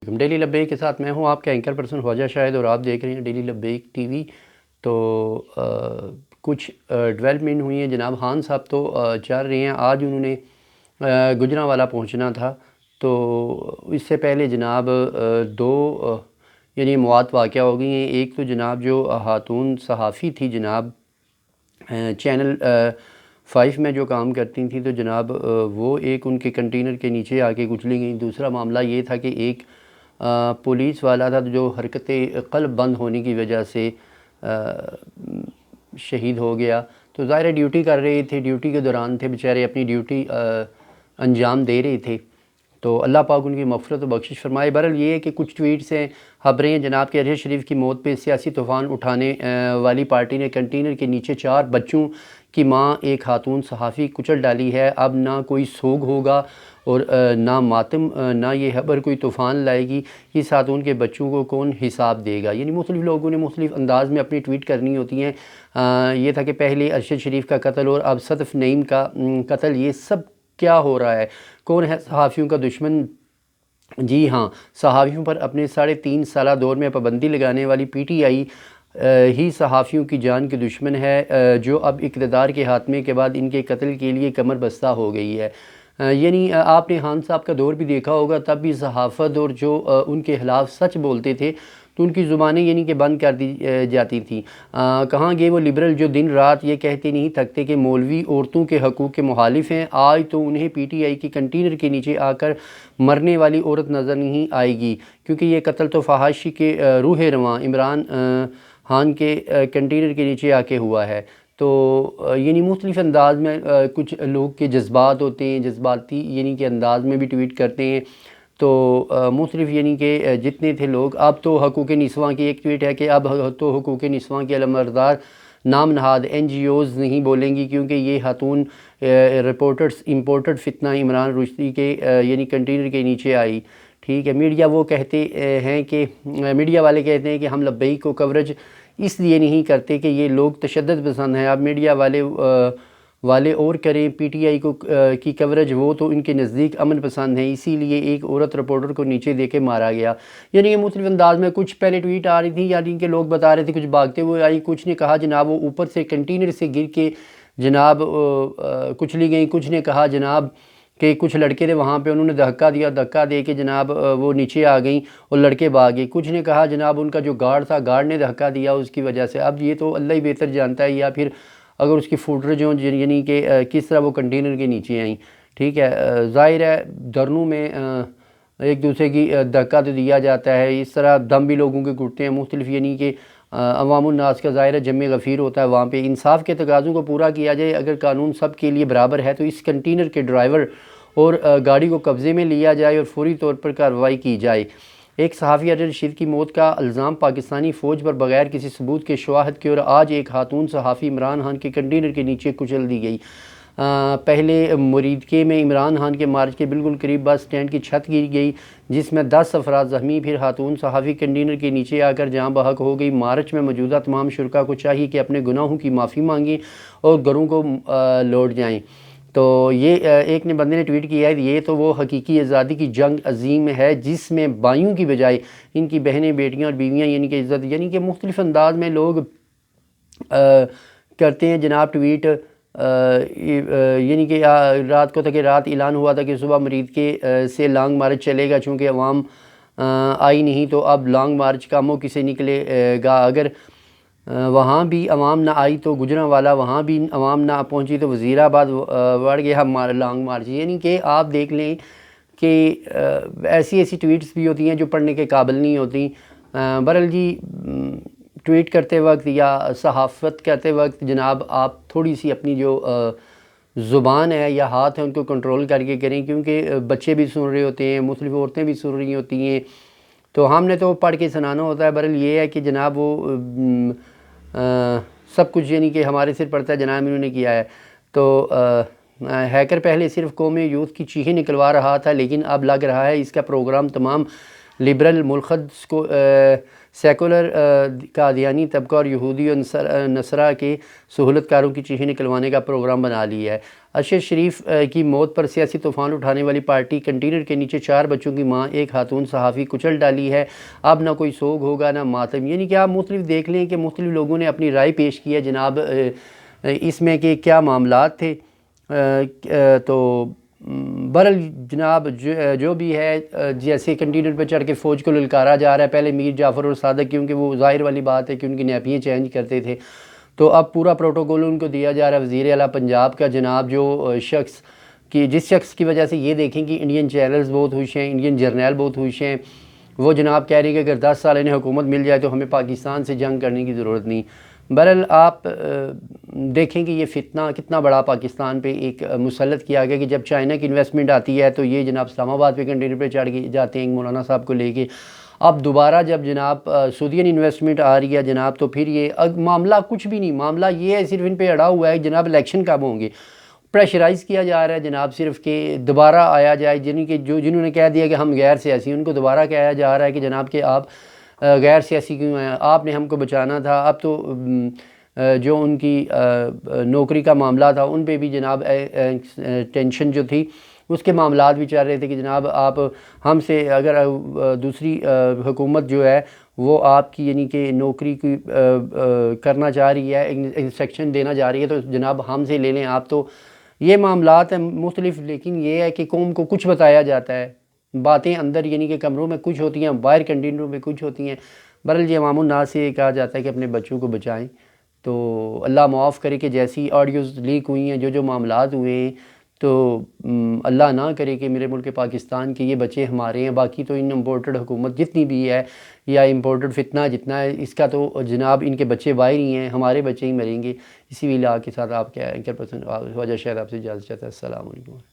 Daily لبیک کے ساتھ میں ہوں آپ کا اینکر پرسن خواجہ شاہد، اور آپ دیکھ رہے ہیں ڈیلی لبیک ٹی وی۔ تو کچھ ڈیولپمنٹ ہوئی ہیں جناب۔ خان صاحب تو چل رہے ہیں، آج انہوں نے گجرانوالہ پہنچنا تھا، تو اس سے پہلے جناب دو یعنی مواد واقعہ ہو گئی ہیں۔ ایک تو جناب جو خاتون صحافی تھی جناب چینل 5 میں جو کام کرتی تھیں، تو جناب وہ ایک ان کے کنٹینر کے نیچے آ کے کچلی گئیں۔ دوسرا معاملہ یہ تھا کہ ایک پولیس والا تھا جو حرکت قلب بند ہونے کی وجہ سے شہید ہو گیا۔ تو ظاہر ڈیوٹی کر رہے تھے، ڈیوٹی کے دوران تھے بیچارے، اپنی ڈیوٹی انجام دے رہے تھے، تو اللہ پاک ان کی مغفرت و بخشش فرمائے۔ بہرحال یہ ہے کہ کچھ ٹویٹس ہیں، خبریں ہیں جناب کہ ارشد شریف کی موت پہ سیاسی طوفان اٹھانے والی پارٹی نے کنٹینر کے نیچے 4 بچوں کی ماں ایک خاتون صحافی کچل ڈالی ہے۔ اب نہ کوئی سوگ ہوگا اور نہ ماتم، نہ یہ خبر کوئی طوفان لائے گی۔ اس خاتون کے بچوں کو کون حساب دے گا؟ یعنی مختلف لوگوں نے مختلف انداز میں اپنی ٹویٹ کرنی ہوتی ہیں۔ یہ تھا کہ پہلے ارشد شریف کا قتل اور اب صدف نعیم کا قتل، یہ سب کیا ہو رہا ہے؟ کون ہے صحافیوں کا دشمن؟ جی ہاں، صحافیوں پر اپنے 3.5 سالہ دور میں پابندی لگانے والی پی ٹی آئی ہی صحافیوں کی جان کی دشمن ہے، جو اب اقتدار کے خاتمے کے بعد ان کے قتل کے لیے کمر بستہ ہو گئی ہے۔ یعنی آپ نے خان صاحب کا دور بھی دیکھا ہوگا، تب بھی صحافت اور جو ان کے خلاف سچ بولتے تھے تو ان کی زبانیں یعنی کہ بند کر دی جاتی تھیں۔ کہاں گئے وہ لبرل جو دن رات یہ کہتے نہیں تھکتے کہ مولوی عورتوں کے حقوق کے مخالف ہیں؟ آج تو انہیں پی ٹی آئی کی کنٹینر کے نیچے آ کر مرنے والی عورت نظر نہیں آئے گی، کیونکہ یہ قتل تو فحاشی کے روح رواں عمران خان کے کنٹینر کے نیچے آ کے ہوا ہے۔ تو یعنی مختلف انداز میں کچھ لوگ کے جذبات ہوتے ہیں، جذباتی یعنی کہ انداز میں بھی ٹویٹ کرتے ہیں، تو مختلف یعنی کہ جتنے تھے لوگ۔ اب تو حقوق نسواں کی ایک ٹویٹ ہے کہ اب تو حقوق نسواں کے علمبردار نام نہاد NGOز نہیں بولیں گی، کیونکہ یہ خاتون رپورٹرز امپورٹڈ فتنہ عمران رشدی کے یعنی کنٹینر کے نیچے آئی۔ ٹھیک ہے، میڈیا والے کہتے ہیں کہ ہم لبیک کو کوریج اس لیے نہیں کرتے کہ یہ لوگ تشدد پسند ہیں۔ اب میڈیا والے اور کریں پی ٹی آئی کی کوریج، وہ تو ان کے نزدیک امن پسند ہیں، اسی لیے ایک عورت رپورٹر کو نیچے دے کے مارا گیا۔ یعنی یہ مختلف انداز میں کچھ پہلے ٹویٹ آ رہی تھی، یعنی کہ لوگ بتا رہے تھے، کچھ بھاگتے ہوئے آئی، کچھ نے کہا جناب وہ اوپر سے کنٹینر سے گر کے جناب کچلی گئیں، کچھ نے کہا جناب کہ کچھ لڑکے تھے وہاں پہ، انہوں نے دھکا دے کے جناب وہ نیچے آ گئیں اور لڑکے بھاگ گئے۔ کچھ نے کہا جناب ان کا جو گارڈ تھا، گارڈ نے دھکا دیا اس کی وجہ سے۔ اب یہ تو اللہ ہی بہتر جانتا ہے، یا پھر اگر اس کی فوٹیج ہوں یعنی کہ کس طرح وہ کنٹینر کے نیچے آئیں۔ ٹھیک ہے، ظاہر ہے دھرنوں میں ایک دوسرے کی دھکا تو دیا جاتا ہے، اس طرح دم بھی لوگوں کے گھٹتے ہیں مختلف، یعنی کہ عوام الناس کا ظاہر ہے جمع غفیر ہوتا ہے، وہاں پہ انصاف کے تقاضوں کو پورا کیا جائے۔ اگر قانون سب کے لیے برابر ہے تو اس کنٹینر کے ڈرائیور اور گاڑی کو قبضے میں لیا جائے اور فوری طور پر کارروائی کی جائے۔ ایک صحافی ارشد شریف کی موت کا الزام پاکستانی فوج پر بغیر کسی ثبوت کے شواہد کے، اور آج ایک خاتون صحافی عمران خان کے کنٹینر کے نیچے کچل دی گئی۔ پہلے مریدکے میں عمران خان کے مارچ کے بالکل قریب بس سٹینڈ کی چھت گر گئی، جس میں 10 افراد زخمی، پھر خاتون صحافی کنٹینر کے نیچے آ کر جاں بحق ہو گئی۔ مارچ میں موجودہ تمام شرکاء کو چاہیے کہ اپنے گناہوں کی معافی مانگیں اور گھروں کو لوٹ جائیں۔ تو یہ ایک بندے نے ٹویٹ کیا ہے، یہ تو وہ حقیقی آزادی کی جنگ عظیم ہے جس میں بھائیوں کی بجائے ان کی بہنیں، بیٹیاں اور بیویاں یعنی کہ عزت، یعنی کہ مختلف انداز میں لوگ کرتے ہیں جناب ٹویٹ۔ یعنی کہ رات کو تھا کہ رات اعلان ہوا تھا کہ صبح مریدکے سے لانگ مارچ چلے گا، چونکہ عوام آئی نہیں تو اب لانگ مارچ کا موقع سے نکلے گا۔ اگر وہاں بھی عوام نہ آئی تو گجرانوالہ، وہاں بھی عوام نہ پہنچی تو وزیر آباد بڑھ گیا لانگ مارچ۔ یعنی کہ آپ دیکھ لیں کہ ایسی ٹویٹس بھی ہوتی ہیں جو پڑھنے کے قابل نہیں ہوتی۔ بہرحال جی، ٹویٹ کرتے وقت یا صحافت کرتے وقت جناب آپ تھوڑی سی اپنی جو زبان ہے یا ہاتھ ہے ان کو کنٹرول کر کے کریں، کیونکہ بچے بھی سن رہے ہوتے ہیں، مختلف عورتیں بھی سن رہی ہوتی ہیں، تو ہم نے تو پڑھ کے سنانا ہوتا ہے۔ بہرحال یہ ہے کہ جناب وہ سب کچھ یعنی کہ ہمارے سر پڑتا ہے جناب انہوں نے کیا ہے۔ تو ہیکر پہلے صرف قومی یوتھ کی چیخیں نکلوا رہا تھا، لیکن اب لگ رہا ہے اس کا پروگرام تمام لبرل، ملحد، سیکولر، قادیانی طبقہ اور یہودی اور نصارہ کے سہولت کاروں کی چیخیں نکلوانے کا پروگرام بنا لیا ہے۔ ارشد شریف کی موت پر سیاسی طوفان اٹھانے والی پارٹی کنٹینر کے نیچے 4 بچوں کی ماں ایک خاتون صحافی کچل ڈالی ہے، اب نہ کوئی سوگ ہوگا نہ ماتم۔ یعنی کہ آپ مختلف دیکھ لیں کہ مختلف لوگوں نے اپنی رائے پیش کی ہے جناب اس میں کہ کیا معاملات تھے۔ تو برل جناب جو بھی ہے جیسے کنٹینر پہ چڑھ کے فوج کو للکارا جا رہا ہے، پہلے میر جعفر اور صادق کیونکہ وہ ظاہر والی بات ہے کہ ان کی نیپیاں چینج کرتے تھے، تو اب پورا پروٹوکول ان کو دیا جا رہا ہے۔ وزیر اعلیٰ پنجاب کا جناب جو شخص جس شخص کی وجہ سے یہ دیکھیں کہ انڈین چینلز بہت خوش ہیں، انڈین جرنیل بہت خوش ہیں، وہ جناب کہہ رہے ہیں کہ اگر 10 سال انہیں حکومت مل جائے تو ہمیں پاکستان سے جنگ کرنے کی ضرورت نہیں۔ بہرحال آپ دیکھیں کہ یہ فتنہ کتنا بڑا پاکستان پہ ایک مسلط کیا گیا کہ جب چائنا کی انویسٹمنٹ آتی ہے تو یہ جناب اسلام آباد پہ کنٹینر پہ چڑھ کے جاتے ہیں مولانا صاحب کو لے کے۔ اب دوبارہ جب جناب سعودین انویسٹمنٹ آ رہی ہے جناب تو پھر یہ معاملہ کچھ بھی نہیں، معاملہ یہ ہے صرف ان پہ اڑا ہوا ہے جناب الیکشن کب ہوں گے، پریشرائز کیا جا رہا ہے جناب صرف کہ دوبارہ آیا جائے، جنہوں نے کہہ دیا کہ ہم غیر سیاسی، ان کو دوبارہ کہا جا رہا ہے کہ جناب کہ آپ غیر سیاسی کیوں ہیں، آپ نے ہم کو بچانا تھا۔ اب تو جو ان کی نوکری کا معاملہ تھا ان پہ بھی جناب ٹینشن جو تھی اس کے معاملات بھی چل رہے تھے کہ جناب آپ ہم سے اگر دوسری حکومت جو ہے وہ آپ کی یعنی کہ نوکری کی کرنا چاہ رہی ہے، انسٹرکشن دینا چاہ رہی ہے تو جناب ہم سے لے لیں آپ۔ تو یہ معاملات ہیں مختلف، لیکن یہ ہے کہ قوم کو کچھ بتایا جاتا ہے، باتیں اندر یعنی کہ کمروں میں کچھ ہوتی ہیں، باہر کنٹینروں میں کچھ ہوتی ہیں۔ بہرحال یہ عوام الناس سے کہا جاتا ہے کہ اپنے بچوں کو بچائیں، تو اللہ معاف کرے کہ جیسی آڈیوز لیک ہوئی ہیں، جو معاملات ہوئے ہیں، تو اللہ نہ کرے کہ میرے ملک پاکستان کے یہ بچے ہمارے ہیں۔ باقی تو ان امپورٹڈ حکومت جتنی بھی ہے یا امپورٹڈ فتنہ جتنا ہے اس کا تو جناب ان کے بچے باہر ہی ہیں، ہمارے بچے ہی مریں گے۔ اسی وجہ کے ساتھ آپ کیا اینکر پرسن وجہ شاید آپ سے اجازت چاہتا ہے۔ السلام علیکم۔